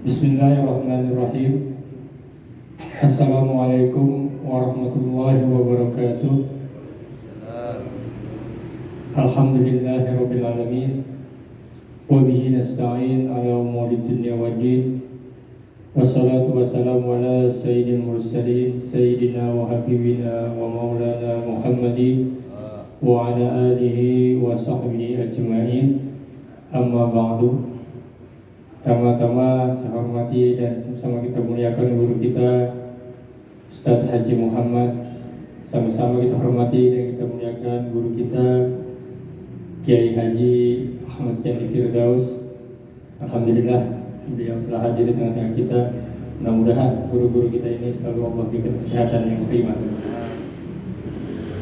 Bismillahirrahmanirrahim. Assalamualaikum warahmatullahi wabarakatuh. Alhamdulillahirabbil alamin. Wa bihi nasta'in ala umuri dunya waddin. Wassalatu wassalamu ala sayyidil mursalin sayyidina wa habibina wa maulana Muhammadin wa ala alihi wa sahbihi ajma'in. Amma ba'du. Tama-tama saya hormati dan sama-sama kita muliakan guru kita Ustadz Haji Muhammad. Sama-sama kita hormati dan kita muliakan guru kita Kiai Haji Ahmad Yani Firdaus. Alhamdulillah beliau telah hadir di tengah-tengah kita. Mudah-mudahan guru-guru kita ini selalu Allah berikan kesehatan yang prima.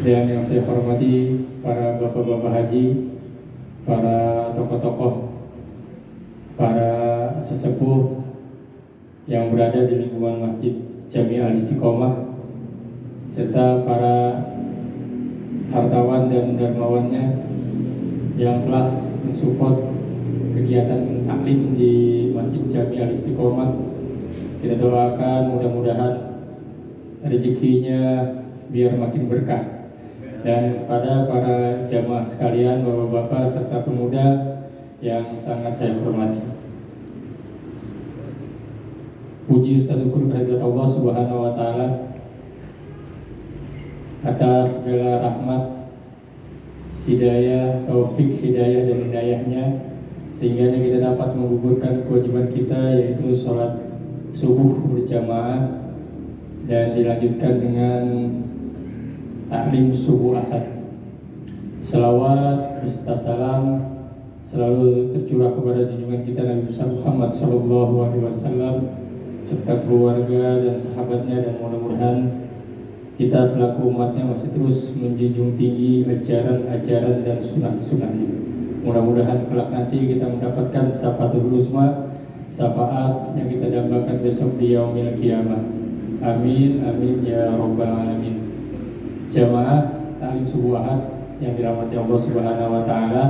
Dan yang saya hormati para bapak-bapak haji, para tokoh-tokoh, para sesepuh yang berada di lingkungan Masjid Jami Al-Istiqomah, serta para hartawan dan dermawannya yang telah mensupport kegiatan taklim di Masjid Jami Al-Istiqomah. Kita doakan mudah-mudahan rezekinya biar makin berkah. Dan pada para jamaah sekalian, bapak-bapak serta pemuda yang sangat saya hormati, puji serta syukur kehadirat Allah Subhanahu wa taala atas segala rahmat, hidayah, taufik, hidayah dan hidayahnya, sehingga kita dapat menggugurkan kewajiban kita, yaitu sholat subuh berjamaah dan dilanjutkan dengan taklim subuh ahad. Selawat beserta salam selalu tercurah kepada junjungan kita Nabi besar Muhammad SAW serta keluarga dan sahabatnya, dan mudah-mudahan kita selaku umatnya masih terus menjunjung tinggi ajaran-ajaran dan sunnah-sunnahnya. Mudah-mudahan kelak nanti kita mendapatkan syafaatul uzma, syafaat yang kita dambakan besok di yaumil qiyamah. Amin amin ya rabbal alamin. Jamaah taklim subuh ahad yang dirahmati Allah Subhanahu wa taala,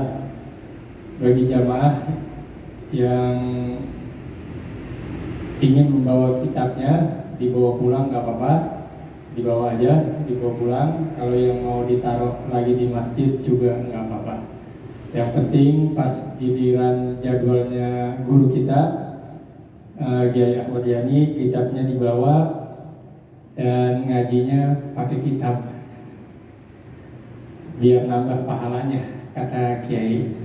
bagi jamaah yang ingin membawa kitabnya, dibawa pulang nggak apa-apa, dibawa aja, dibawa pulang. Kalau yang mau ditaruh lagi di masjid juga nggak apa-apa. Yang penting pas giliran jadwalnya guru kita Kiai Ahmad Yani, kitabnya dibawa dan ngajinya pakai kitab, biar nambah pahalanya, kata Kiai.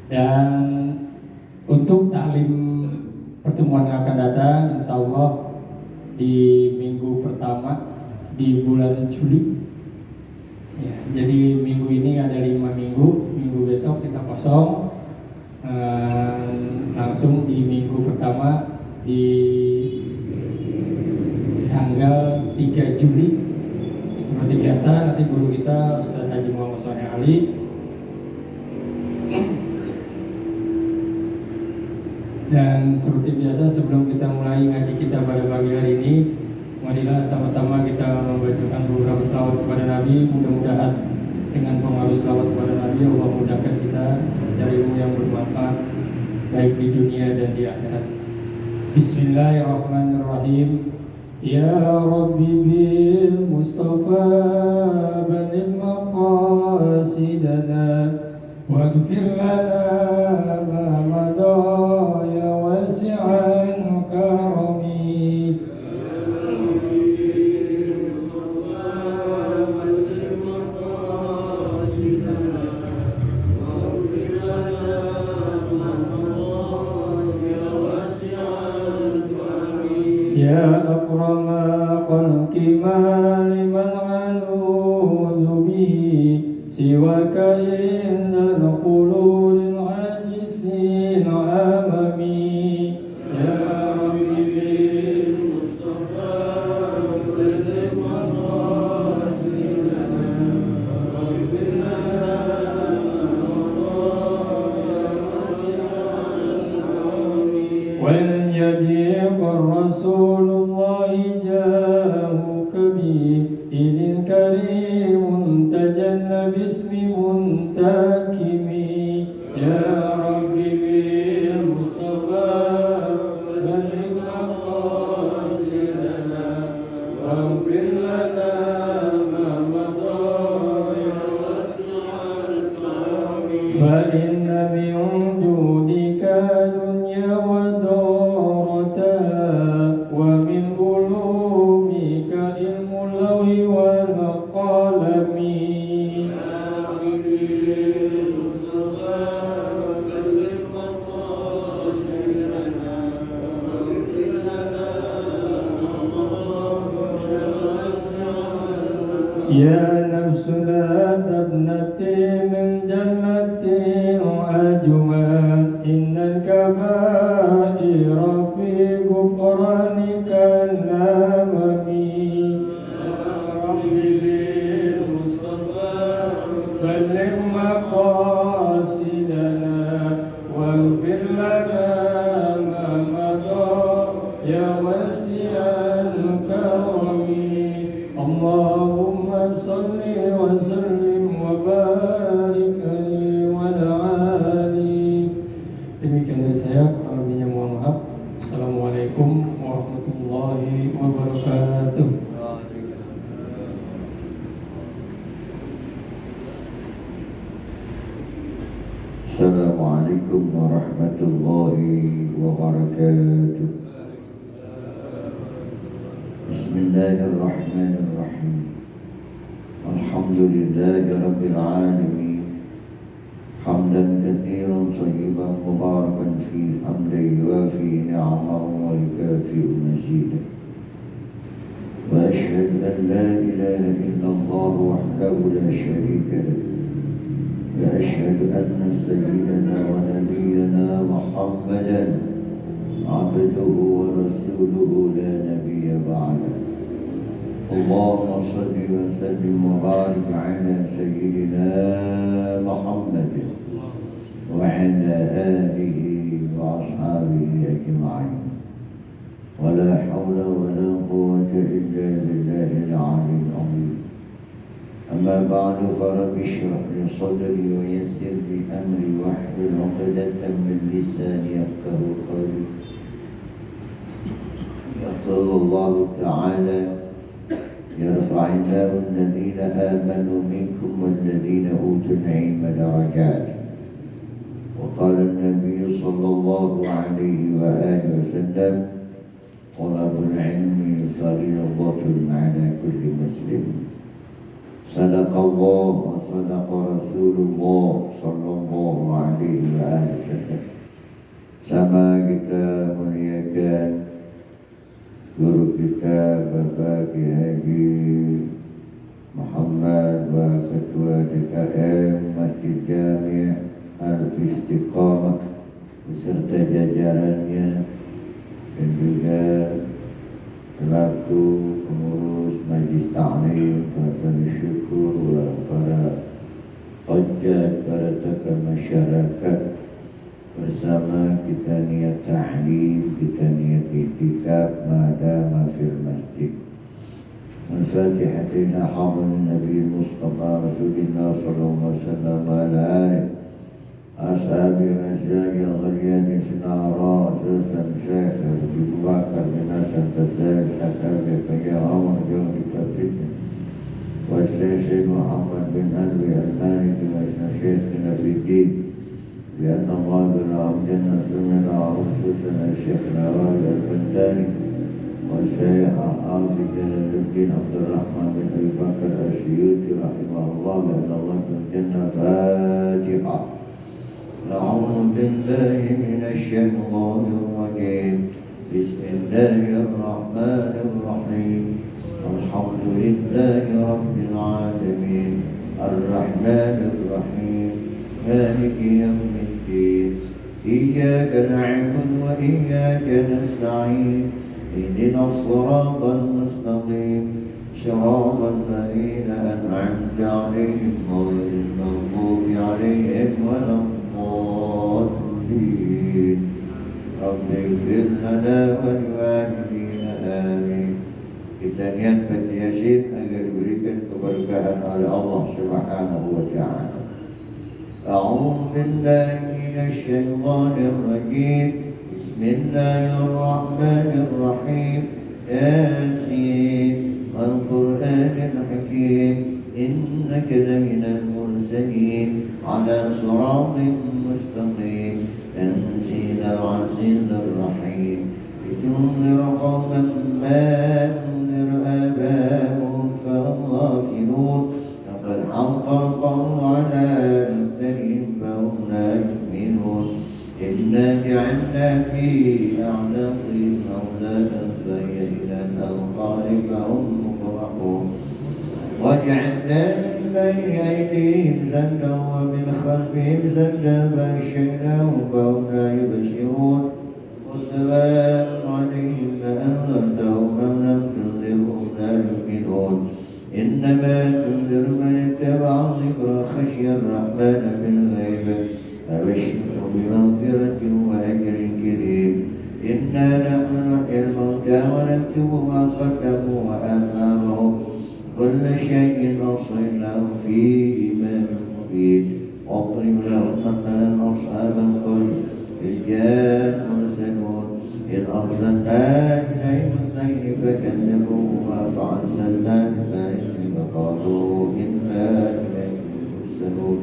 Dan untuk taklim pertemuan yang akan datang, insya Allah di minggu pertama di bulan Juli ya, jadi minggu ini ada 5 minggu. Minggu besok kita kosong, langsung di minggu pertama di tanggal 3 Juli. Seperti biasa nanti guru kita Ustadz Haji Muhammad Shalih Ali dan seperti biasa sebelum kita mulai ngaji kita pada pagi hari ini, marilah sama-sama kita membacakan beberapa selawat kepada Nabi. Mudah-mudahan dengan pengaruh selawat kepada Nabi Allah mudahkan kita mencari ilmu yang bermanfaat baik di dunia dan di akhirat. Bismillahirrahmanirrahim. Ya Rabbi bil Mustafa balil maqasidana waghfir lana ma madha ya wasi'an karami. Ya akrama khalqi ma liman anudu bihi siwaka indal qulul ajisin amami. Ya Rabbi bil Mustafa balligh maqasidana waghfir lana ولن يضيق الرسول الله جاءك بإذ كريم تجلى باسم منتكم. يا رب بالمصطفى الدنيا ودارتا ومن علومك علم اللوح والقلم يا نفس لا تبنتي من جنتي وأجوى إن الكبائر في غفرانك النمم يا ربي بالمصطفى بلغ مقاصدنا واغفر لنا ما مضى يا واسع الكرم اللهم صل وسلم وبارك عليه وعلى آله. Demikian dari saya, kurang mohon maaf. Assalamualaikum warahmatullahi wabarakatuh. Assalamualaikum warahmatullahi wabarakatuh. Bismillahirrahmanirrahim. Alhamdulillahi rabbil alamin. Hamdan katsiran thayyiban mubarakan fi hamdan yuwafi ni'amahu wa yukafi'u mazidah. Wa ashhadu an la ilaha illallah wahdahu la sharika lahu. وأشهد أن سيدنا ونبينا محمدا عبده ورسوله لا نبي بعده. اللهم صل وسلم وبارك على سيدنا محمد وعلى آله وأصحابه أجمعين. ولا حول ولا قوة إلا بالله العلي العظيم. أما بعد فرب اشرح لي صدري ويسر لي أمري واحلل عقدة من لساني يفقهوا قولي. يقول الله تعالى: يرفع الله الذين آمنوا منكم والذين أوتوا العلم درجات. وقال النبي صلى الله عليه وآله وسلم: طلب العلم فريضة على كل مسلم. صدق الله وصدق رسول الله صلى الله عليه wasallam. Sama kita muliakan guru kita Bapak Kiai Haji Muhammad wa Ketua DKM Masjid Jami' Al-Istiqamah beserta jajarannya dan juga selaku pengurus Majlis Ta'lim, para syukur, para hujjah, para tokoh masyarakat, bersama kita niat ta'lim, kita niat itikaf madama fil masjid. Al-Fatihah ila hadratin Nabi Mustafa Rasulullah sallallahu alaihi wasallam wa ala alihi ashabi al-azhari al-ghaliyati sinara asasan syekh Abu Bakar bin Hasan Tasawuf Syakir Kaya Awal Jawab Tabridin wa Syekh Muhammad bin Alwi al-Maliki wa Syekhina fi din bi anna Allah bin Abdina Sunnah al-Susan Syekh Nawal al-Bantani wa Syekh Al-Afiq Jalaluddin Abdul Rahman bin Abi Bakar al-Syuyuti rahimahullah bi anna Allah bin Jannah Fatihah. أعوذ بالله من الشيطان الرجيم. بسم الله الرحمن الرحيم. الحمد لله رب العالمين الرحمن الرحيم مالك يوم الدين. إياك نعبد وإياك نستعين. اهدنا الصراط المستقيم صراط الذين أنعمت عليهم غير المغضوب عليهم ولا الضالين. رب اغفر لنا ولوالدينا آمين. Kita niat baca Yasin agar diberikan keberkahan oleh Allah Subhanahu wa taala. A'udzu billahi minasy syaithanir rajim. Bismillahirrahmanirrahim. Yasin wal Qur'anil hakim. Innaka laminal mursalin ala siratin mustaqim. تنزيل العزيز العزيز الرحيم لتنذر قوما ما أنذر آباؤهم فهم غافلون لقد حق القول على أكثرهم فهم لا يؤمنون إنا جعلنا في أعناقهم أغلالا فهي إلى الأذقان فهم مغرقون وجعلنا من بين أيديهم سدا ومن خلفهم سدا فأغشيناهم فهم لا يبصرون وسواء عليهم أأنذرتهم أم لم تنذرهم لا يؤمنون إنما تنذر من اتبع الذكر خشي الرحمن بالغيب فبشره بمغفرة وأجر كريم إنا نحن نحيي الموتى ونكتب ما قدموا وآثارهم كل شيء أحصيناه في إمام مبين واضرب لهم مثلا أصحاب القرية إذ جاء المرسلون إذ أرسلنا إليهم اثنين فكذبوهما فعزلنا بثالث فقالوا إنا إليكم مرسلون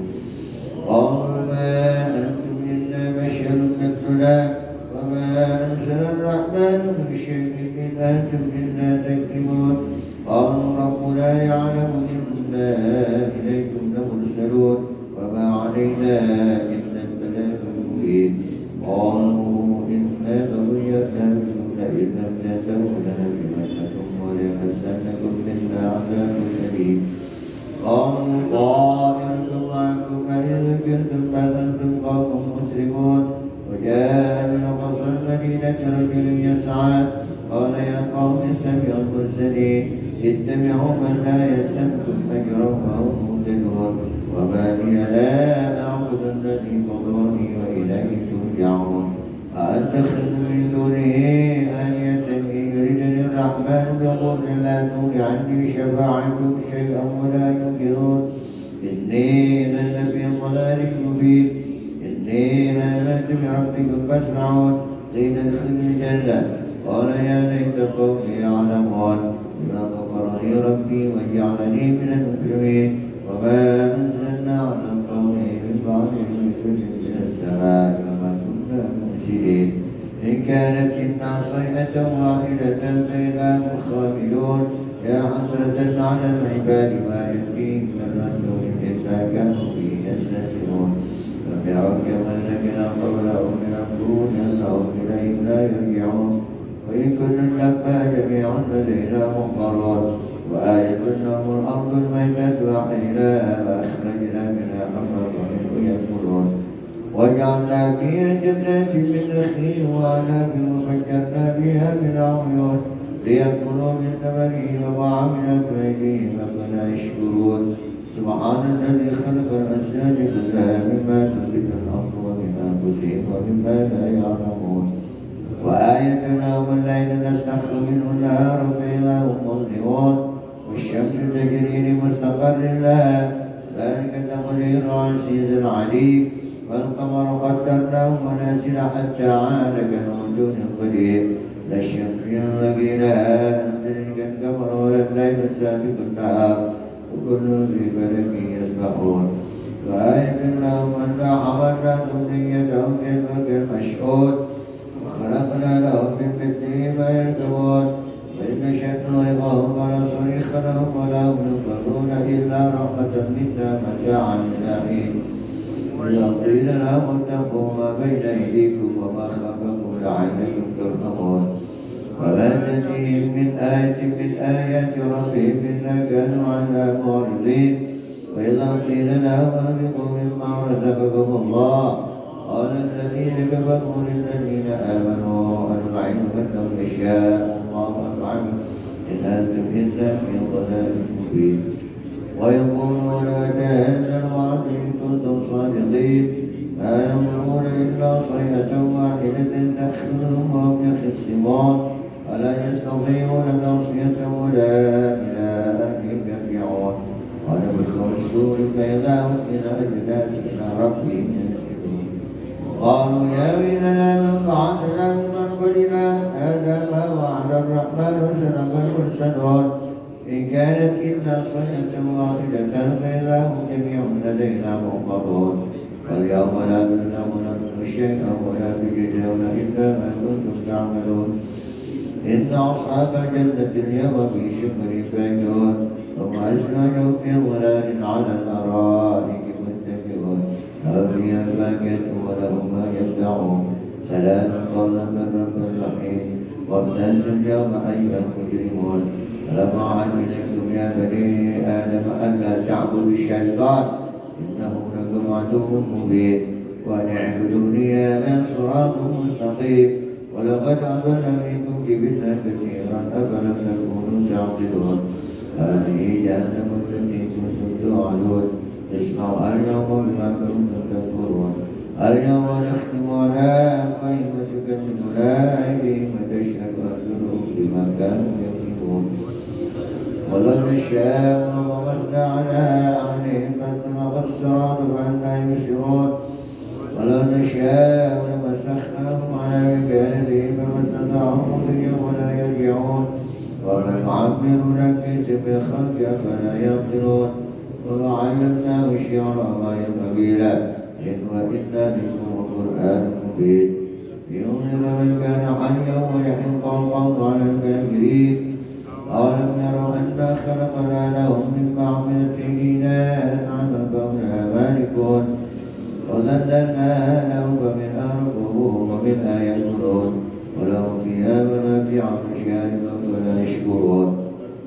قالوا ما أنتم إلا بشر مثلنا وما أنزل الرحمن من شيء إن أنتم إلا تكذبون قالوا ربنا يعلم إنا إليكم لمرسلون وما علينا إلا البلاغ المبين قالوا إنا ذريتنا منهم لئن لم تنتهوا لنرجمنكم وليمسنكم منا عذاب أليم قالوا طائركم معكم أئن كنتم بل أنتم قوم مسرفون وجاء من أقصى المدينة رجل يسعى قال يا قوم اتبعوا المرسلين اتبعوا من لا يسألكم أجرا وهم مهتدون وما لي لا أعبد الذي فضلني وإليه ترجعون أأتخذ من دونه آلهة إن يردني الرحمن بضر لا تغن عني شفاعتهم شيئا ولا ينكرون إني إذا لفي ضلال مبين إني آمنت بربكم فاسمعون قيل ادخل الجنة قال يا ليت قومي يعلمون بما غفر لي ربي وجعلني من المكرمين وما أنزلنا على القوم من بعده من السماء وما كنا منزلين إن كانت إلا صيحة واحدة فإذا هم خامدون يا حسرة على العباد ما يأتيهم من رسول إلا كانوا به يستهزئون لم يروا كما أهلكنا قبلهم من القرون أنهم إليهم لا يرجعون وإن كل لما جميع لدينا محضرون وآية لهم الأرض الميتة وأحييناها وأخرجنا منها حبا ومنه يأكلون وجعلنا فيها جنات من نخيل وأعناب وفجرنا فيها من عيون ليأكلوا من ثمره وما عملت أيديهم أفلا يشكرون سبحان الذي خلق الأزواج كلها مما تنبت الأرض ومن أنفسهم ومما لا يعلمون وآية لهم الليل نسلخ منه النهار فإذا هم مظلمون والشمس تجري لمستقر لها ذلك تقدير العزيز العليم والقمر قدرناه منازل حتى عاد كالعرجون القديم لا الشمس ينبغي لها أن تدرك القمر ولا الليل سابق النهار وكل في فلك يسبحون وآية لهم أنا حملنا ذريتهم في الفلك المشحون وخلقنا لهم من مثله ما يركبون وإن نشأ نغرقهم فلا صريخ لهم ولا هم ينظرون إلا رحمة منا متاعا إلى حين وإذا قيل لهم اتقوا ما بين أيديكم وما خلفكم لعلكم ترحمون وما تأتيهم من آية من آيات ربهم إلا كانوا عنها معرضين وإذا قيل لهم أنفقوا مما رزقكم الله قال الذين كفروا للذين آمنوا العلم من لو يشاء الله أطعم إن أنتم إلا في ضلال مبين ويقولون متى هذا الوعد إن كنتم صادقين ما ينظرون إلا صيحة واحدة تأخذهم وهم يخصمون ولا يستطيعون توصية ولا إلى أهلهم يرجعون ونفخ الصور فإذا هم إلى أجداثنا ربهم ينسلون قالوا يا ويلنا من بعثنا من مرقدنا هذا ما وعد الرحمن وصدق المرسلون إن كانت إلا صيحة واحدة فإذا هم جميع لدينا محضرون واليوم لا تظلم نفس شيئا ولا تجزون إلا ما كنتم تعملون إن أصحاب الجنة اليوم في شكر فاكهون هم أزواجهم في ظلال على الأرائك متكئون لهم فيها فاكهة ولهم ما يدعون سلام قولا من رب رحيم وابتسم اليوم أيها المجرمون ألم أعهد إليكم يا بني آدم ألا تعبدوا الشيطان إنه لكم عدو مبين وأن اعبدوني هذا صراط مستقيم ولقد أضل منكم جبلا كثيرا أفلم تكونوا تعقلون هذه جهنم التي كنتم توعدون اسمعوا اليوم بما كنتم تكفرون اليوم نختم على أفواههم وتكلمنا أيديهم وتشهد أرجلهم بما كانوا يكسبون ولو نشاء لطمسنا على أعينهم فاستبقوا الصراط فأنى يبصرون ولو نشاء لمسخناهم على مكانتهم فما استطاعوا مضيا ولا يرجعون ومن نعمر نكسب بالخلق أفلا يعقلون وما علمناه الشعر ما ينبغي له إن وإنا ذكر القرآن مبين لينذر من كان حيا ويحق القول على الكافرين أولم يروا أنا خلقنا لهم مما عملت أيدينا أنعاما فهم لها مالكون وذللناها لهم فمنها ركوبهم ومنها يأكلون ولهم فيها منافع مشارب فلا يشكرون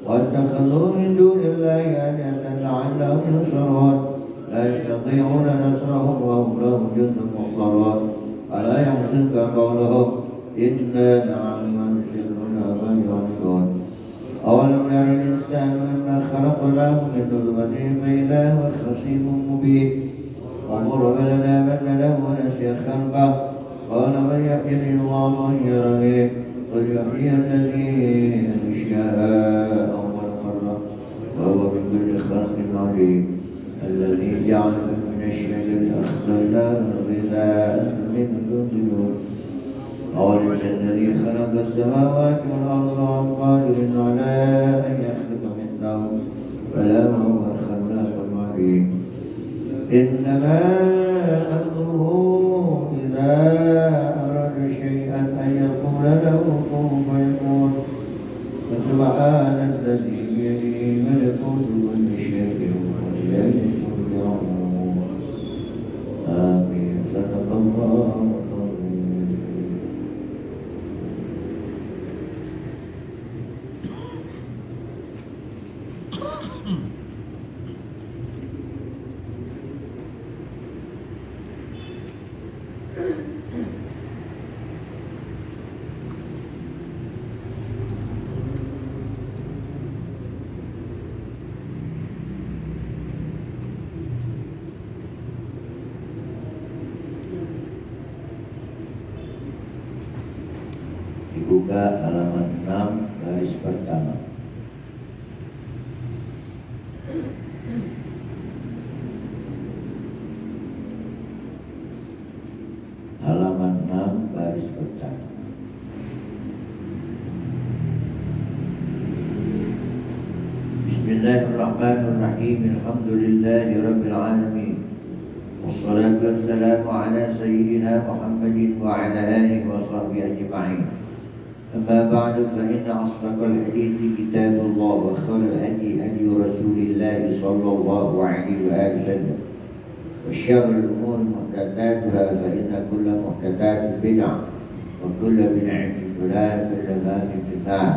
واتخذوا من دون الله آلهة لعلهم ينصرون لا يستطيعون نصرهم وهم لهم جند محضرون ألا يحزنك قولهم إنا نعلم ما يسرون وما يعلنون أولم ير الإنسان أنا خلقناه من نطفة فإذا هو خصيم مبين وضرب لنا مثلا ونسي خلقه قال من يحيي الله وهي رميم قل يحيي الذي أنشأها أول مرة وهو بكل خلق عليم الذي جعل من الشجر الأخضر نارا غذاء منه تؤكلون أوليس الذي خلق السماوات والأرض وهو قادر على أن يخلق مثلهم بلى وهو الخلاق العليم إنما أمره إذا أراد شيئا أن يقول له كن فيكون فسبحان الذي بيده ملكوت كل شيء وإليه ترجعون آمين صدق الله العظيم. Dibuka halaman 6 garis pertama. Halaman 6 garis pertama. Bismillahirrahmanirrahim. Alhamdulillahirabbil alamin. Wassalatu wassalamu ala sayyidina Muhammadin wa ala alihi wa sahbihi ajma'in. أما بعد فإن أصدق الحديث كتاب الله وخير الهدي هدي رسول الله صلى الله عليه وآله وسلم وشر الأمور محدثاتها فإن كل محدثات بدعة وكل بدعة ضلالة وكل ضلالة في النار.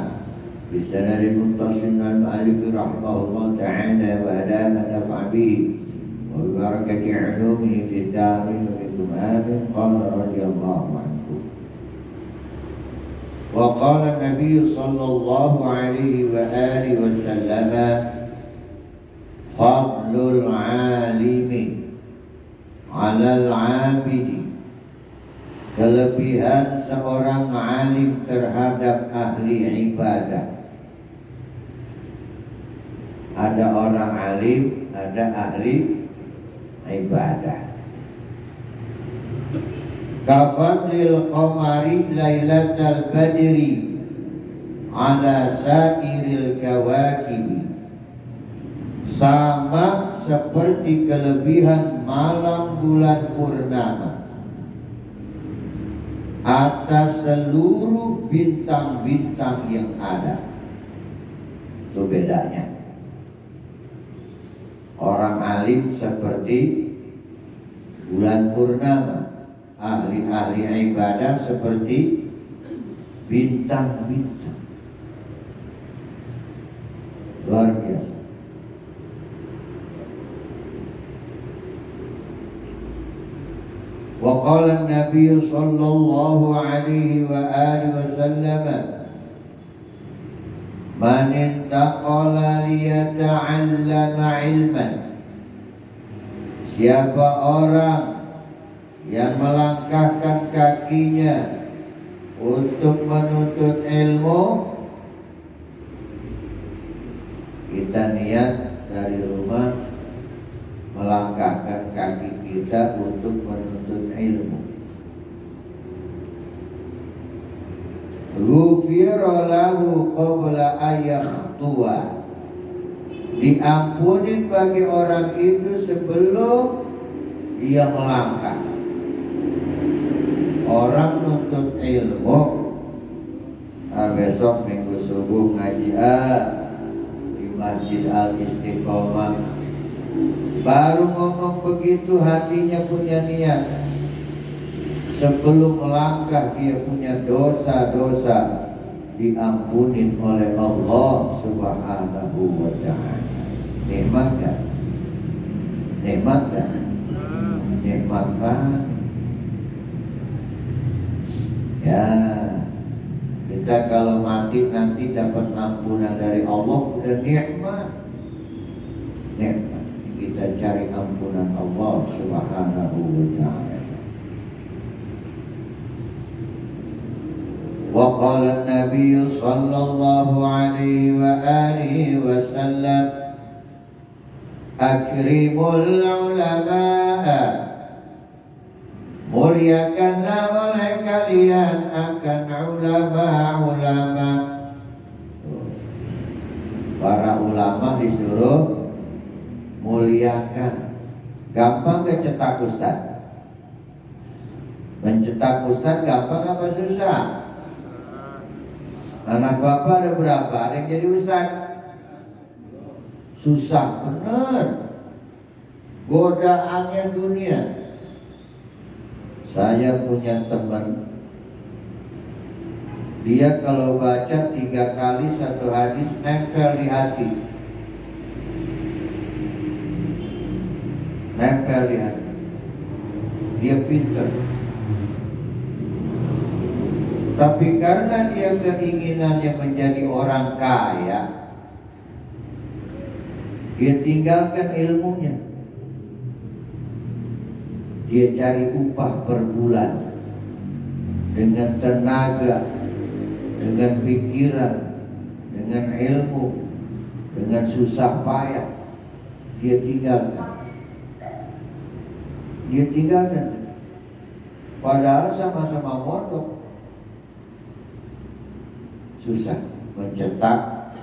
بسند متصل المؤلف رحمه الله تعالى وأدام النفع به وببركة علومه في الدارين ومنكم آمين. قال رضي الله عنه وقال النبي صلى الله عليه وآله وسلم فضل العالم على العابد, kelebihan seorang alim terhadap ahli ibadah. Ada orang alim, ada ahli ibadah. Kafadlil qamari lailatal badri ala sairil kawakibi, sama seperti kelebihan malam bulan purnama atas seluruh bintang-bintang yang ada. Itu bedanya. Orang alim seperti bulan purnama, ahli-ahli ibadah seperti bintang-bintang. Luar biasa. Wa qala an-nabiy sallallahu alaihi wa alihi wasallam, man intaqala liyata'allama ilman, siapa orang yang melangkahkan kakinya untuk menuntut ilmu, kita niat dari rumah melangkahkan kaki kita untuk menuntut ilmu, ghufira lahu qabla ayakhtuwa, diampunin bagi orang itu sebelum dia melangkah. Orang nuntut ilmu, besok minggu subuh ngaji di Masjid Al-Istiqomah, baru ngomong begitu hatinya punya niat, sebelum melangkah dia punya dosa-dosa diampunin oleh Allah Subhanahu wa ta'ala. Nikmat gak? Nikmat gak? Nikmat banget. Ya, kita kalau mati nanti dapat ampunan dari Allah, udah nikmat. Nikmat. Kita cari ampunan Allah Subhanahu wa ta'ala. Wa qala an-nabiy sallallahu alaihi wa alihi wa sallam, akrimul ulama'a, muliakanlah oleh kalian akan ulama-ulama. Para ulama disuruh muliakan. Gampang gak cetak ustaz? Mencetak ustaz gampang apa susah? Anak bapak ada berapa? Ada yang jadi ustaz? Susah benar. Godaannya dunia. Saya punya teman, dia kalau baca 3 kali satu hadis nempel di hati. Nempel di hati. Dia pintar. Tapi karena dia keinginannya menjadi orang kaya, dia tinggalkan ilmunya. Dia cari upah per bulan dengan tenaga, dengan pikiran, dengan ilmu, dengan susah payah. Dia tinggalkan. Padahal sama-sama mondok. Susah mencetak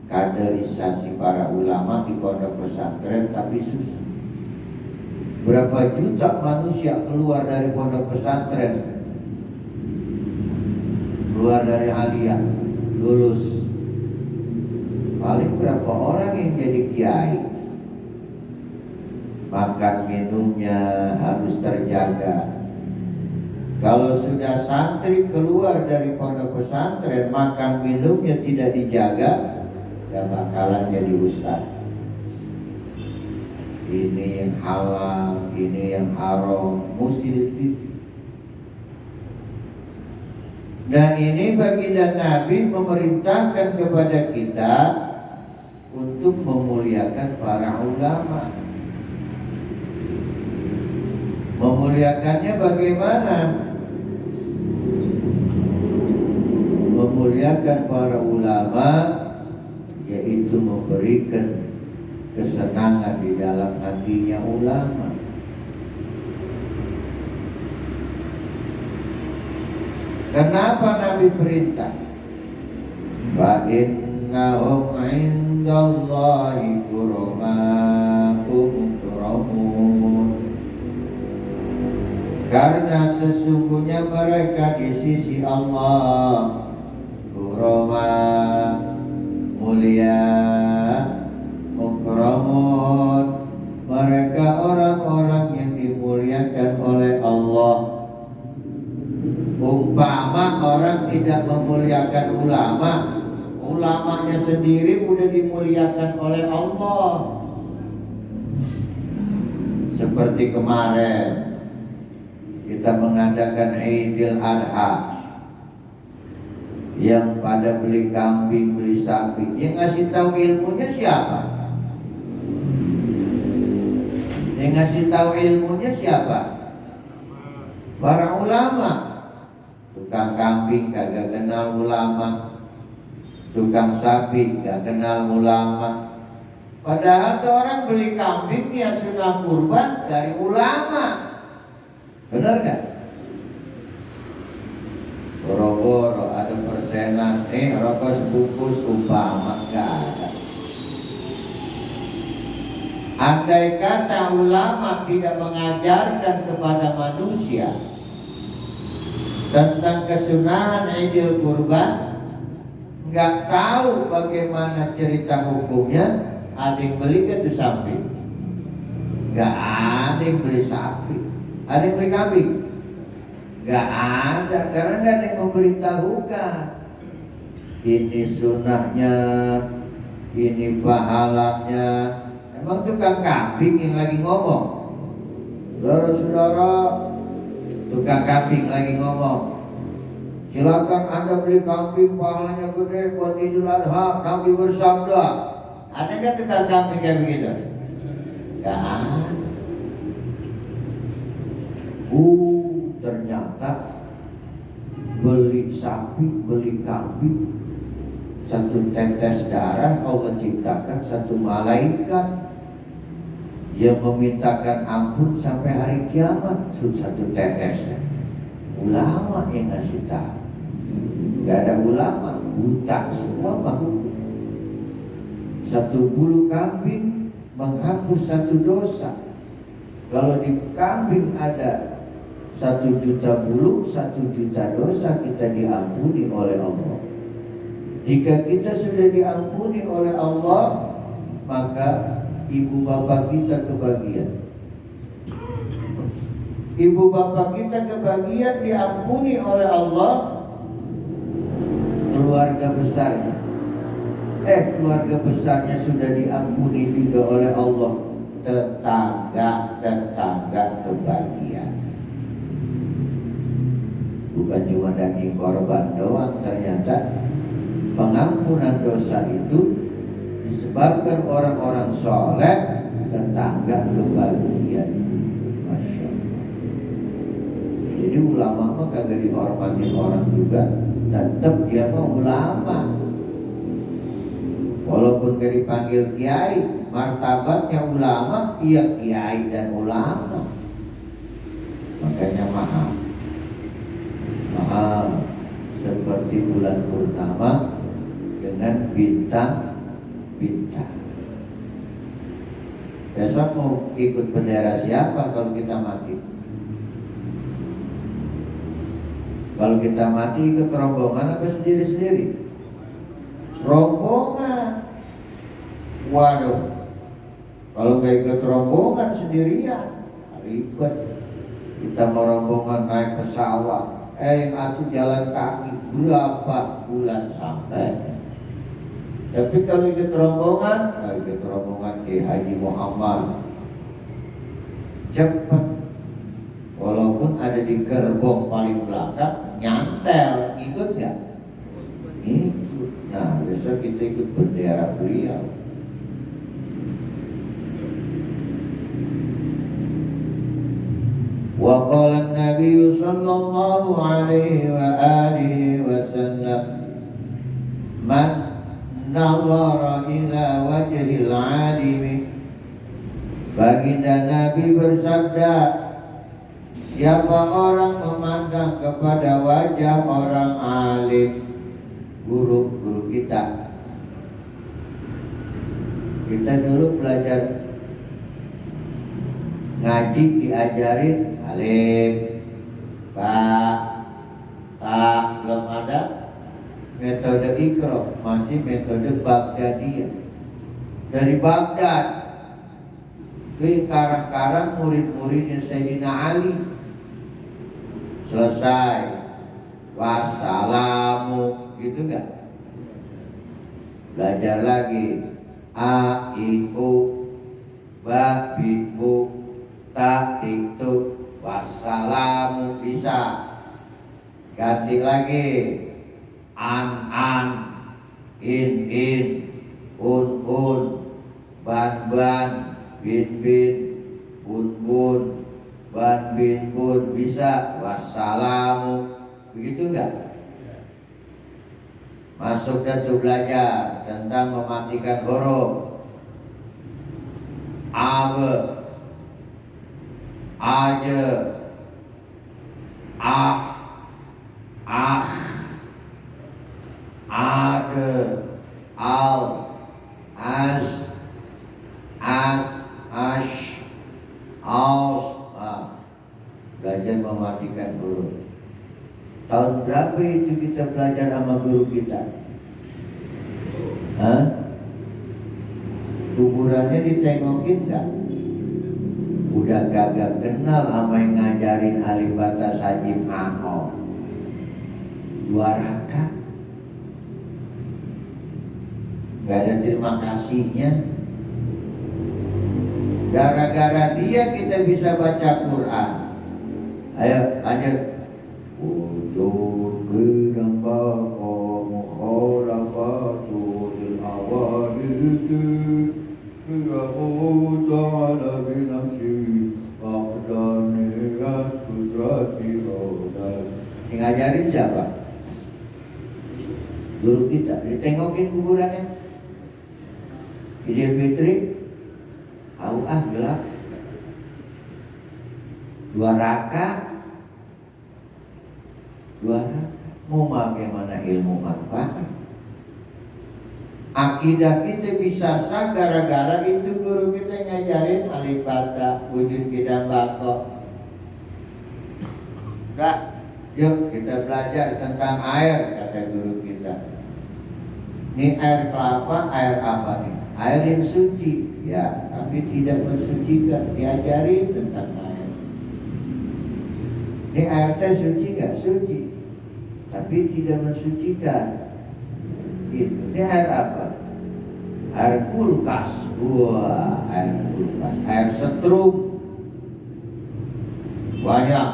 kaderisasi para ulama di pondok pesantren, tapi susah. Berapa juta manusia keluar dari pondok pesantren, keluar dari aliyah, lulus. Paling berapa orang yang jadi kiai? Makan minumnya harus terjaga. Kalau sudah santri keluar dari pondok pesantren, makan minumnya tidak dijaga, gak bakalan jadi ustaz. Ini yang halal, ini yang haram, mesti diteliti. Dan ini baginda Nabi memerintahkan kepada kita untuk memuliakan para ulama. Memuliakannya bagaimana? Memuliakan para ulama yaitu memberikan kesenangan di dalam hatinya ulama. Kenapa Nabi perintah? Fa innahum 'indallahi kuramaa'um mukramun. karena sesungguhnya mereka di sisi Allah kurama, mulia, mukramun, mereka orang-orang yang dimuliakan oleh Allah. Umpama orang tidak memuliakan ulama, ulamanya sendiri udah dimuliakan oleh Allah. Seperti kemarin kita mengadakan Idul Adha, yang pada beli kambing, beli sapi, yang ngasih tahu ilmunya siapa? Yang ngasih tahu ilmunya siapa? Para ulama. Tukang kambing kagak kenal ulama, tukang sapi gak kenal ulama. Padahal tuh orang beli kambing ya sunah kurban dari ulama. Benar gak? Boro-boro ada persenan, rokok sebungkus umpama gak ada. Andai kata ulama tidak mengajarkan kepada manusia tentang kesunahan Idul Kurban, nggak tahu bagaimana cerita hukumnya, ada yang beli ke itu sapi? Nggak ada yang beli sapi. Ada yang beli kambing? Nggak ada, karena nggak ada yang memberitahukan. Ini sunahnya, ini pahalanya. Emang tukang kambing yang lagi ngomong? Saudara-saudara, tukang kambing lagi ngomong, silakan Anda beli kambing, pahalanya gede buat Idul Adha, Nabi bersabda. Ada nggak tukang kambing kayak begitu? Nggak ada. Ternyata beli sapi, beli kambing, satu tetes darah Allah ciptakan satu malaikat yang memintakan ampun sampai hari kiamat, satu tetes. Ulama yang ngasih tahu. Gak ada ulama, buta semua makhluk. Satu bulu kambing menghapus satu dosa. Kalau di kambing ada 1 juta bulu, 1 juta dosa kita diampuni oleh Allah. Jika kita sudah diampuni oleh Allah, maka ibu bapak kita kebagian. Ibu bapak kita kebagian, diampuni oleh Allah. Keluarga besarnya, keluarga besarnya sudah diampuni juga oleh Allah. Tetangga kebagian. Bukan cuma daging korban doang, ternyata pengampunan dosa itu disebabkan orang-orang soleh, tetangga kebagian. Masya Allah. Jadi ulama mah kagak dihormatin orang juga, tetap dia mah ulama. Walaupun gak dipanggil kiai, martabatnya ulama, iya kiai dan ulama. Makanya maaf, seperti bulan purnama dengan bintang-bintang. Besok mau ikut bendera siapa kalau kita mati? Kalau kita mati ikut rombongan apa sendiri-sendiri? Rombongan. Waduh, kalau nggak ikut rombongan sendirian ribet. Kita mau rombongan naik pesawat, atau jalan kaki berapa bulan sampai. Tapi kalau ikut rombongan ke Haji Muhammad, cepat. Walaupun ada di gerbong paling belakang, nyantel, ikut nggak? Ikut. Nah, besok kita ikut bendera beliau. Wa qala an-nabiy sallallahu alaihi wa alihi wa sallam, man nazara ila wajhil alimi. Baginda Nabi bersabda, siapa orang memandang kepada wajah orang alim, guru kita. Kita dulu belajar ngaji diajarin alim, ba, ta, belum ada metode ikro, masih metode Baghdadiyah dari Baghdad. Itu karang-karang murid-muridnya Sayyidina Ali. Selesai, wassalamu, gitu enggak? Belajar lagi a, i, u, ba, bi, bu, ta, ti, tu, wassalamu, bisa. Ganti lagi an, in, un, ban, bin, bun, ban, bin, bun, bisa. Wassalamu, begitu enggak? Masuk dan tuh belajar tentang mematikan huruf. Abe, aje, ade, al, as, ash, aus. Belajar mematikan huruf. Tahun berapa itu kita belajar sama guru kita? Kuburannya ditengokin gak? Udah gagal kenal sama yang ngajarin alif bata sajim ao. 2 rakaat gak ada terima kasihnya. Gara-gara dia kita bisa baca Quran. Ayo lanjut. Wujud bidang bako mukhalafatu lil awadidu Biyahu ta'ala binafsi Aqdaniyat kudrati awdan. Yang ngajarin siapa? Guru kita. Ditengokin kuburannya. Idul Fitri gelap. 2 rakaat. Mau bagaimana ilmu manfaat? Akidah kita bisa sah gara-gara itu guru kita ngajarin alif bata, wujud bidang bako. Nah, yuk kita belajar tentang air, kata guru kita. Ini air kelapa, air apa nih? Air yang suci, ya, tapi tidak mensucikan. Diajari tentang air. Ini air teh suci nggak? Suci, tapi tidak mensucikan. Gitu. Ini air apa? Air kulkas. Wah, air kulkas. Air setrum. Banyak.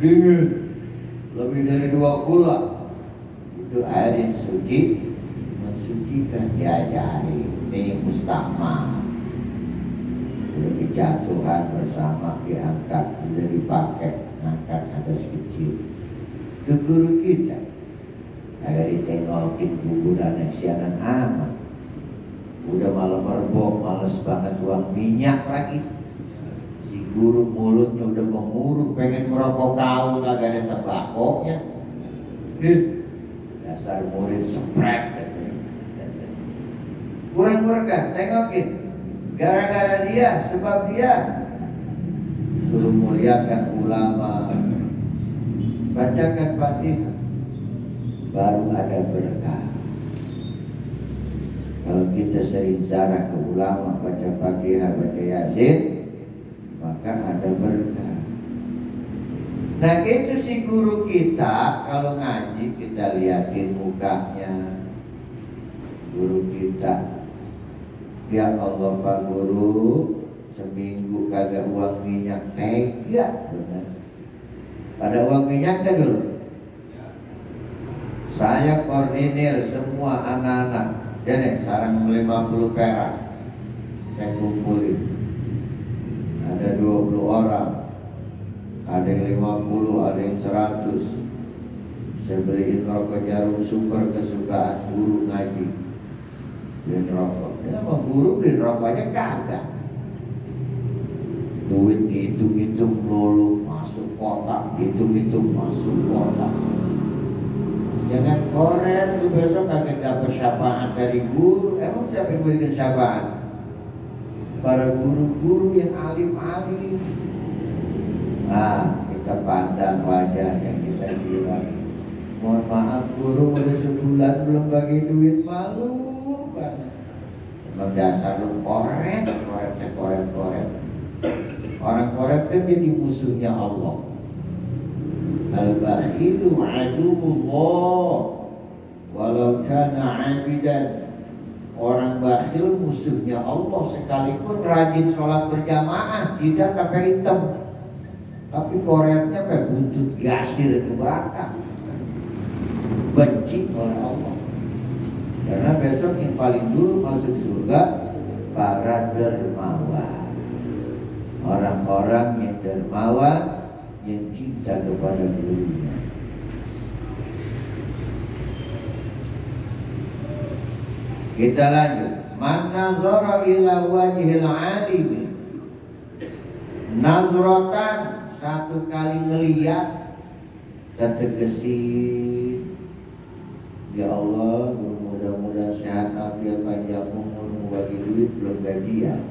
Dingin. Lebih dari 2 bulan. Itu air yang suci, mensucikan. Diajari. Ini mustahma. Udah kejatuhan bersama, diangkat, udah dipakai, angkat atas kecil. Itu guru kita. Agak ditengokin kuburan sianan amat. Udah malam merbok, males banget uang minyak lagi. Si guru mulutnya udah menguruk, pengen merokok kau, kagak ada tembakonya. Dasar murid spread. Kurang berkah, tengokin. Gara-gara dia, sebab dia. Suruh muliakan ulama, bacakan Fatihah, baru ada berkah. Kalau kita sering ziarah ke ulama, baca Fatihah, baca Yasin, maka ada berkah. Nah itu si guru kita, kalau ngaji kita liatin mukanya. Guru kita, ya Allah Pak Guru, seminggu kagak uang minyak, tega benar. Pada uang minyaknya dulu. Saya koordinir semua anak-anak. Jadi sekarang 50 perak saya kumpulin. Ada 20 orang. Ada yang 50, ada yang 100. Saya beliin rokok Jarum Super kesukaan guru ngaji. Beliin rokok. Ya sama guru beliin rokoknya kagak. Duit dihitung-hitung lulu, masuk kotak, hitung-hitung masuk kotak. Jangan koren, lu besok kagak dapet syafaat dari guru. Emang siapa yang berikan syafaat? Para guru-guru yang alim-alim. Nah, kita pandang wajah yang kita bilang, mohon maaf guru udah sebulan belum bagi duit, malu banget. Memang dasar lu koret sekoret. Orang koret kan jadi musuhnya Allah. Al-bakhilu aduwwullah walau kana abidan. Orang bakhil musuhnya Allah, sekalipun rajin sholat berjamaah, tidak sampai hitam, tapi koretnya sampai buntut gasir itu berakar, benci oleh Allah. Karena besok yang paling dulu masuk surga para dermawan, orang-orang yang dermawan, yang cinta kepada gurunya. Kita lanjut. Man nazara ila wajhil alimi, nazratan, satu kali ngeliat, tetegesi, ya Allah, mudah-mudahan sehat afiat panjang umur, bagi duit belum gajian.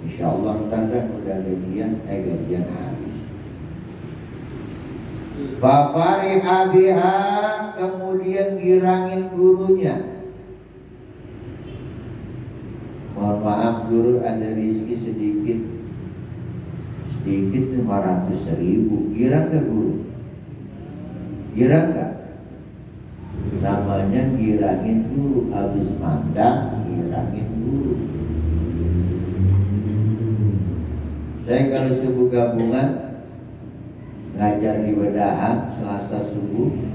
Insya Allah ntar kan udah gajian habis. Fa fariha biha, kemudian girangin gurunya. Mohon maaf guru, ada rezeki sedikit 500.000, girang ke guru? Girang gak? Namanya girangin guru. Habis mandang girangin guru. Saya kalau subuh gabungan ngajar di Bedahan, Selasa subuh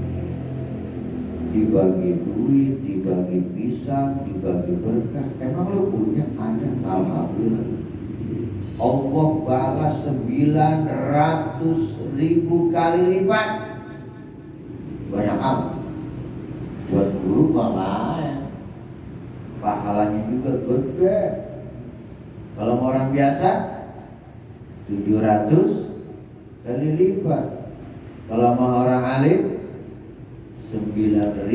dibagi duit, dibagi pisang, dibagi berkah. Emang lo punya? Ada, alhamdulillah. Allah balas 900.000 kali lipat. Banyak amat. Buat guru malah pahalanya juga gede. Kalau orang biasa 700 kali lipat. Kalau sama orang alim 9.000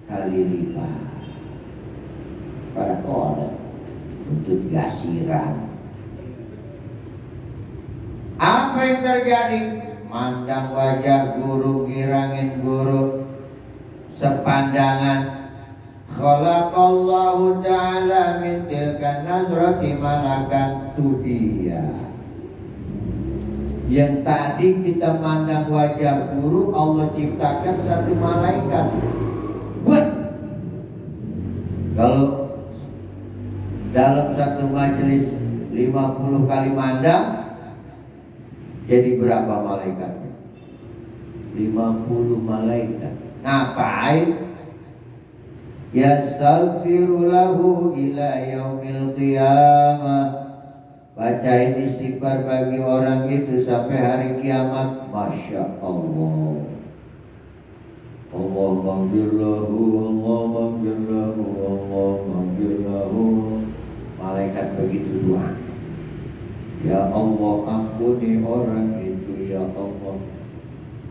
kali lipat. Pada korek untuk gasiran. Apa yang terjadi? Mandang wajah guru, girangin guru, sepandangan. Khalaqallahu ta'ala min tilkan nazrati malakan, tu dia. Yang tadi kita mandang wajah guru, Allah ciptakan satu malaikat. Buat. Kalau dalam satu majelis 50 kali mandang, jadi berapa malaikatnya? 50 malaikat. Ngapain? Yastaghfiru lahu ila yaumil qiyamah. Bacain istighfar bagi orang itu sampai hari kiamat. Masya Allah. Allah maghfir lahu, Allah maghfir lahu, Allah maghfir lahu. Malaikat begitu doa. Ya Allah, ampuni orang itu ya Allah.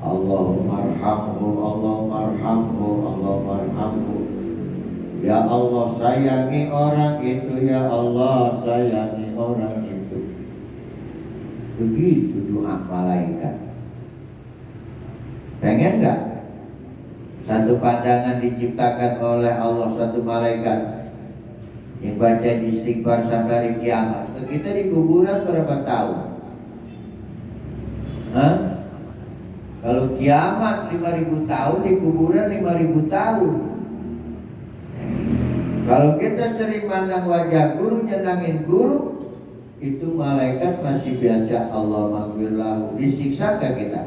Allahumma arhamhu, Allahumma arhamhu, Allahumma arhamhu. Ya Allah, sayangi orang itu ya Allah, sayangi orang itu. Begitu doa malaikat. Pengen gak satu pandangan diciptakan oleh Allah, satu malaikat yang baca istighfar sampai hari kiamat? Kita di kuburan berapa tahun? Hah? Kalau kiamat 5.000 tahun, di kuburan 5.000 tahun. Kalau kita sering mandang wajah guru, nyenangin guru, itu malaikat masih baca Allah maghfir lahu. Disiksa gak kita?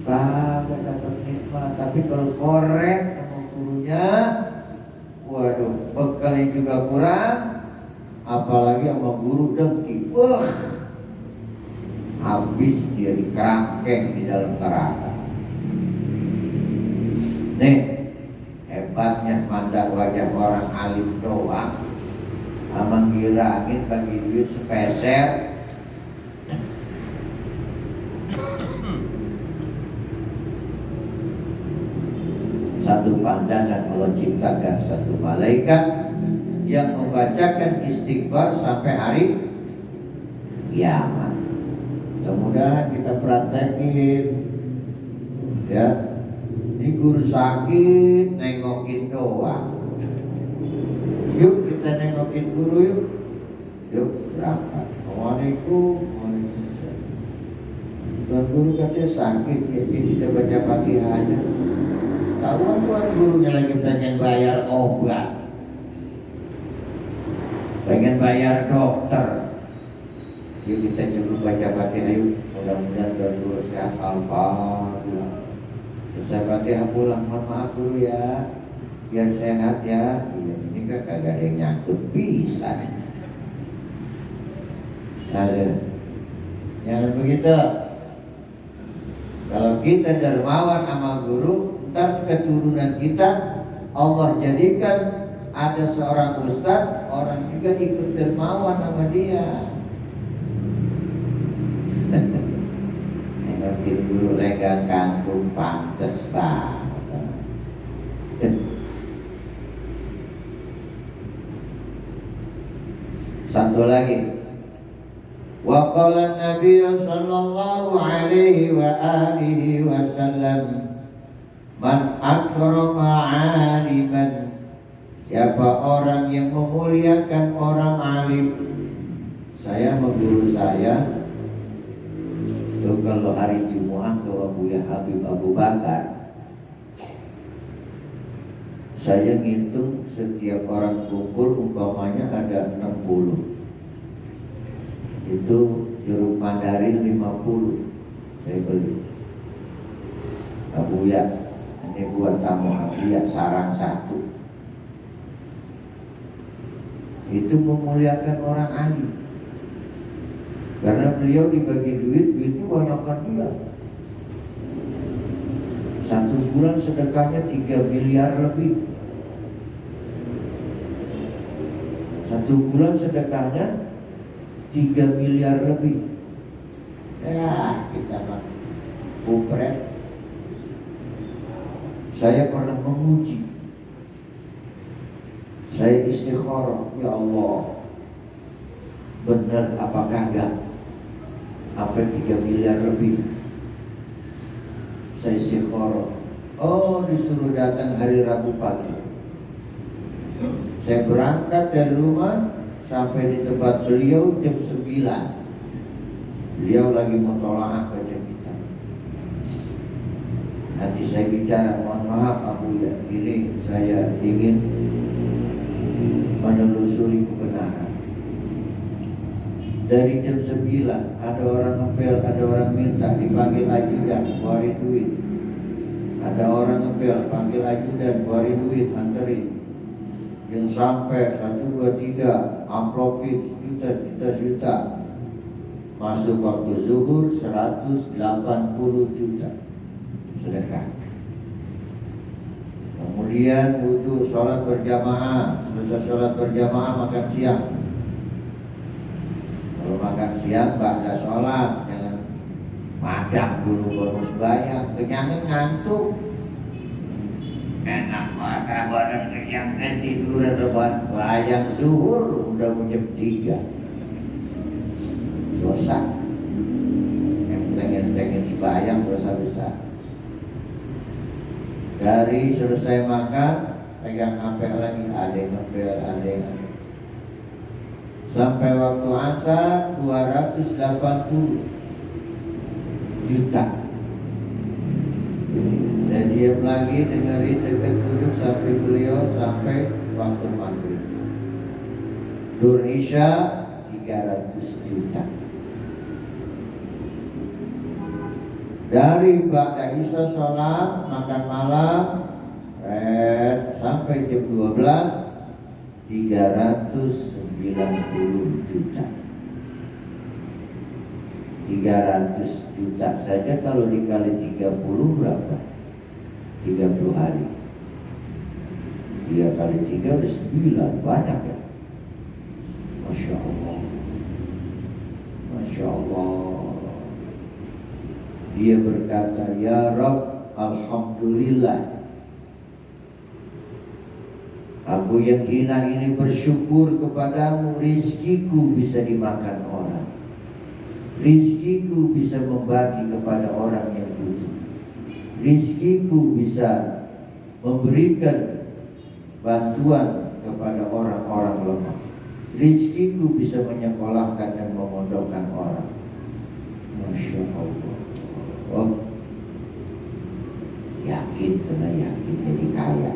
Gak dapat nikmat. Tapi kalau korek sama gurunya, waduh, bekalnya juga kurang. Apalagi sama guru dengki, wah, habis dia dikerangkeng di dalam neraka. Nih, hebatnya mandang wajah orang alim doang, sama ngirangin bagi duit sepeser. Satu pandangan Allah ciptakan satu malaikat yang membacakan istighfar sampai hari kiamat. Mudah-mudahan kita praktekin ya. Ini guru sakit nengokin doang. Yuk kita nengokin guru yuk. Yuk berangkat. Assalamualaikum. Waalaikumsalam. Tuan guru katanya sakit ya, kita baca Fatihah aja. Tahuan tuan gurunya lagi pengen bayar obat, pengen bayar dokter. Yuk kita coba baca Fatihah yuk. Mudah-mudahan tuan guru sehat. Al-Fatihah. Selesai Fatihah pulang, mohon maaf guru ya, biar sehat ya. Iya, ini kan kagak ada yang nyangkut bisa. Ada. Jangan begitu. Kalau kita dermawan sama guru, ntar keturunan kita Allah jadikan ada seorang ustadz, orang juga ikut dermawan sama dia. Nengokin guru legang kangkung pantes banget. Satu lagi. Wa qala Nabi sallallahu alaihi wa alihi wasallam, man akrama 'aliman, siapa orang yang memuliakan orang alim. Saya mengguru saya itu kalau hari Jumat ke Buya Habib Abu Bakar, saya ngitung setiap orang kumpul umpamanya ada 60. Itu jeruk mandarin 50 saya beli. Abuya, ini buat tamu Abuya, sarang 1. Itu memuliakan orang alim. Karena beliau dibagi duitnya banyakkan dia. 1 bulan sedekahnya 3 miliar lebih. 1 bulan sedekahnya 3 miliar lebih. Ya, kita mah kupret. Saya pernah memuji. Saya istikharah, ya Allah, benar apa kagak? Apa 3 miliar lebih? Saya istikharah. Oh, disuruh datang hari Rabu pagi. Saya berangkat dari rumah sampai di tempat beliau jam 9. Beliau lagi mutolaah baca kitab. Nanti saya bicara, mohon maaf Abu ya, ini saya ingin menelusuri kebenaran. Dari jam 9 ada orang ngepel, ada orang minta, dipanggil ajudan, keluarin duit. Ada orang ngepel, panggil ajudan, keluarin duit, anterin. Yang sampai 1, 2, 3 amplopin juta. Masuk waktu zuhur 180 juta sedekah. Kemudian wudhu, sholat berjamaah. Selesai sholat berjamaah makan siang. Kalau makan siang ba'da sholat, jangan madang dulu baru sembahyang, kenyangan ngantuk. Enak banget badan kenyang, tiduran rebahan bayang zuhur udah mau jam 3. Dosa. Enteng-entengin sembahyang dosa besar. Dari selesai makan pegang HP lagi, ada yang ngepel, ada yang sampai waktu asar 280 juta. Saya diam lagi dengerin dekat duduk sampai beliau sampai waktu maghrib. Dur Isya 300 juta. Dari ba'da Isya sholat makan malam sampai jam 12 390 juta. 300 juta saja kalau dikali 30 berapa? 30 hari. 3 kali 3 udah 9, banyak ya. Masya Allah. Masya Allah. Dia berkata, ya Rabb, alhamdulillah, aku yang hina ini bersyukur kepadamu, rizkiku bisa dimakan orang. Rizkiku bisa membagi kepada orang yang butuh. Rizkiku bisa memberikan bantuan kepada orang-orang lemah. Rizkiku bisa menyekolahkan dan memondokkan orang. Masya Allah. Oh, yakin, karena yakin jadi kaya.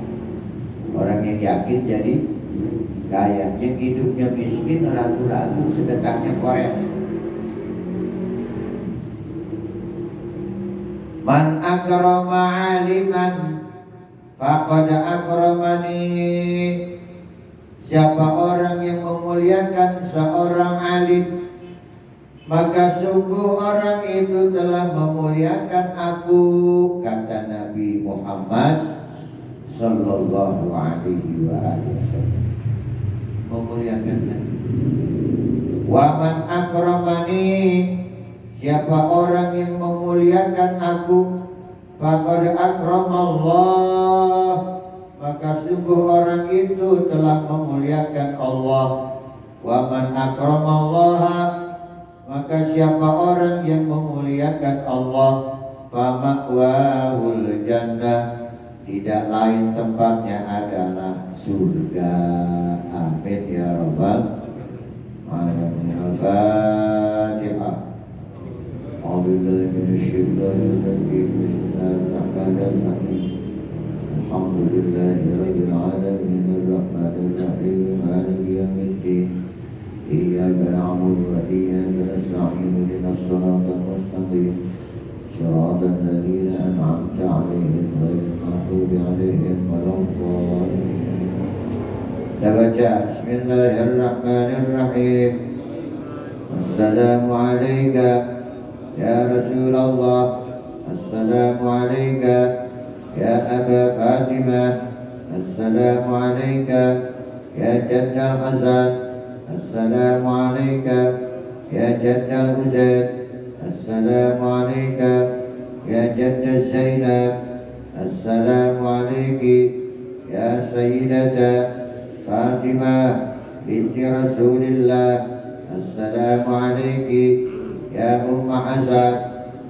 Orang yang yakin jadi kaya. Yang hidupnya miskin ragu-ragu sedekahnya korek. Man akrama aliman faqad akramani. Siapa orang yang memuliakan seorang alim, maka sungguh orang itu telah memuliakan aku, kata Nabi Muhammad sallallahu alaihi wasallam. Memuliakan Nabi. Wa man akramani, siapa orang yang memuliakan aku, faqad akramallah, maka sungguh orang itu telah memuliakan Allah. Wa man akramallaha, maka siapa orang yang memuliakan Allah, fama'wahul jannah, tidak lain tempatnya adalah surga. Amin ya rabbal alamin. Al-Fatihah. A'udzubillahi minasyaitonir rajim. Bismillahirrahmanirrahim. Alhamdulillahi rabbil alamin. Arrahmanir rahim. Maliki yaumiddin. Iyyaka na'budu wa iyyaka nasta'in. Ihdinas siratal mustaqim. Shiratal ladzina an'amta 'alaihim ghairil maghdubi 'alaihim waladdallin. Kita baca Bismillahirrahmanirrahim. Assalamu alayka ya Rasulullah. Assalamu alayka ya Aba Fatimah. Assalamu alayka ya Jaddal Hasan. Assalamu alayka ya Jaddal Husain. Assalamu alayka ya Jaddal Zainab. Assalamu alayki ya Sayyidata Fatimah binti Rasulillah. Assalamu alayki ya Umma Hasan.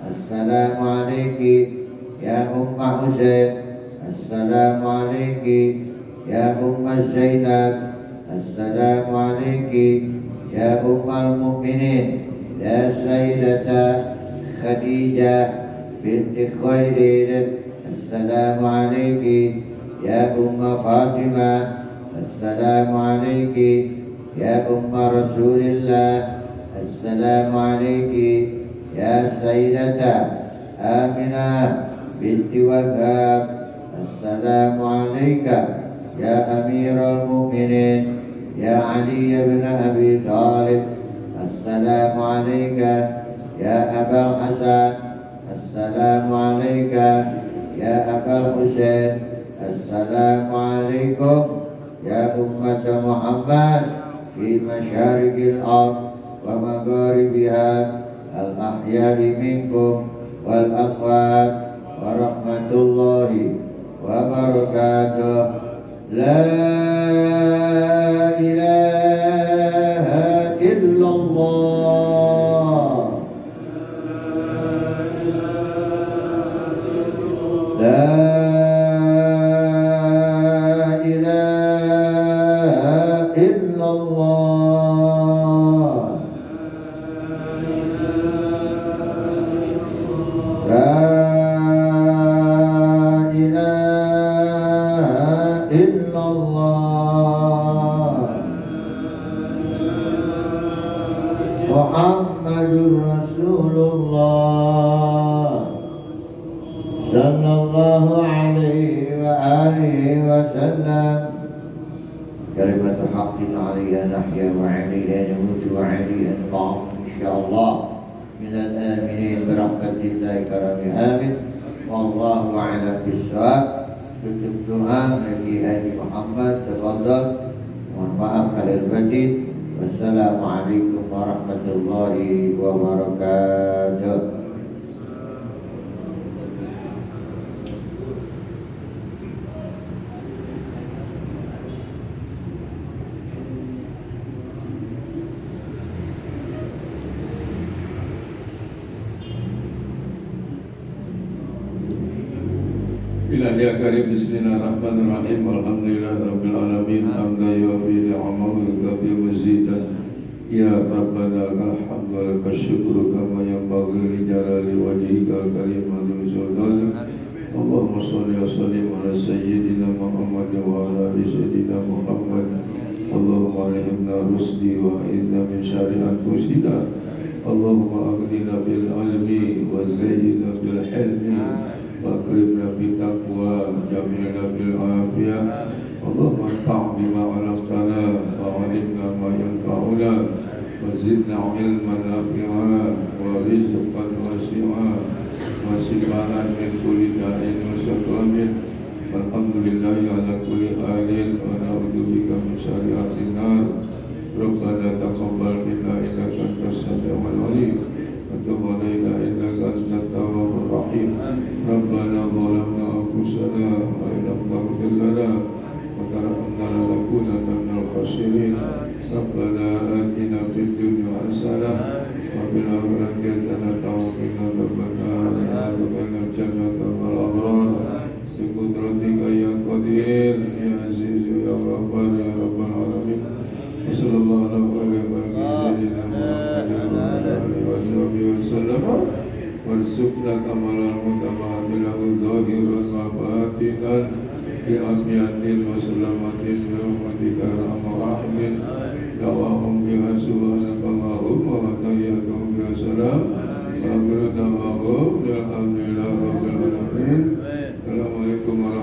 Assalamu alayki ya Umma Husain. Assalamu alayki ya Umma Zainab. Assalamu alayki ya Ummul Mukminin ya Sayyidata Khadijah binti Khuwailid. Assalamu alayki ya Umma Fatimah. Assalamu alayki ya Umma Rasulillah. Assalamu alayki ya Sayyidata Aminah binti Wahab. Assalamu alayka ya Amirul Mukminin ya Ali bin Abi Talib. Assalamu alayka ya Abul Hasan. Assalamu alayka ya Abul Husain. Assalamu alaikum ya ummat Muhammad fi masyariqil ard wa magharibiha, al-ahya'i minkum wal amwat, wa rahmatullahi wa barakatuh. La ilaha illallah. La Muhammadur Rasulullah sallallahu alaihi wa alihi wa sallam. Kalimatu haqqin 'alaiha nahya wa 'alaiha namutu wa 'alaiha naqam insyaallah minal aminin birahmatillahi karami amin. Wallahu a'lam bissawab. Tutup doa bagi Haji Muhammad, tafadhal. Mohon maaf lahir batin. Wassalamualaikum warahmatullahi wabarakatuh. Bismillah ya karim, bismillahirrahmanirrahim. Alhamdulillah rabbil alamin. Hamdan yuwafi ni'amahu wa yukafi mazidan. Ya Rabbana alhamdu wa lakal syukru kama yanbaghi li jalali wajhika al-karim wa sultanik. Allahumma shalli wa sallim ala sayyidina Muhammad wa ala ali sayyidina Muhammad. Allahumma alhimna rusdi wa a'idna min syarri anfusina. Allahumma aghnina bil ilmi wa zayyina bil hilmi wa akrimna bit taqwa jamilna bil afiyah. Allahumma anfa' bima 'allamtana wa 'allimna ma yanfa'una wa zidna 'ilman nafi'a wa rizqan wasi'a wa shifaan min kulli da'in wa saqamin. Alhamdulillahi ala kulli halin wa na'udzubika min syarri nar. Rabbana taqabbal minna innaka antas samiul 'alim wa tub 'alaina innaka antat tawwabur rahim. Rabbana zalamna anfusana wa illam taghfir lana wa tarhamna lanakunanna minal khasirin. Rabbana atina fid dunya hasanah wa fil akhirati hasanah wa qina adzabannar. Adkhilna jannata wal abrar bi qudratika ya qadir ya aziz ya rabbana ya rabbal alamin. Sallallahu alaihi wa sallam warzuqna kamalan mutabadilan zahiran wa batinan bi afiyatin wa salamatin wa rahmatika arhamar rahimin. Dawahum biha subhanaka Allahumma wa tahiyyatuhum biha salam wa akhiru da'wahum alhamdulillahi rabbil alamin. Assalamualaikum warahmatullahi